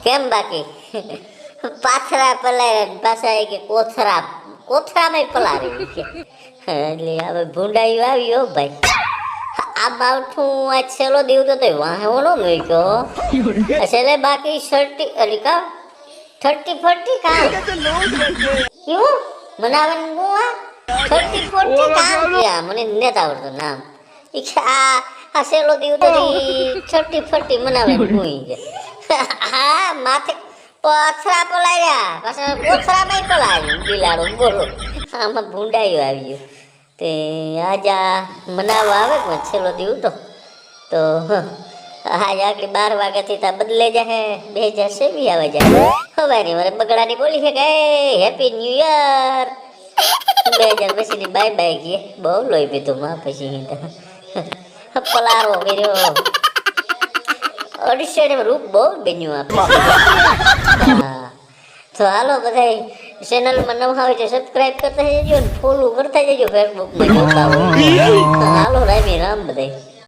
કેમ બાકી પાથરા પલાય પાછા કે કોથરા કોથરામાં પલારી કે એટલે હવે ભૂંડાયું આવ્યો ભાઈ. આ માવઠું આ છેલ્લો દિવસ તો વાહણો મૂક્યો છેલ્લે બાકી 30 કા 30-40 કામ કેવું મનાવવાનું હું આ 30-40 કામ ક્યાં મને નથી આવડતું નામ આ છેલ્લો દિવસ તો 30-40 મનાવવાનું હું હા માથે પથરા પલાયા પાછા કોથરામાં પલાયું બિલાડો બોલો આમાં ભૂંડાયું આવ્યું તે આજા મનાવવા આવે ને છેલ્લો દિવસ તો આજ આગળ 12 વાગ્યાથી તા બદલે જાય 2026 આવે જાય હવે નહીં મારે બગડાની બોલી છે કે હેપી ન્યુ યર 2000 ની બાય બાય ગઈ બહુ લોહી પીધું માં પછી પલારો કર્યો અડીસેડ રૂપ બહુ બન્યું આપણે તો હાલો બધા ચેનલમાં નવા હોય તો સબસ્ક્રાઇબ કરતા જજો ને ફોલો કરતા જજો ફેસબુકમાં હાલો રામી રામ બધા.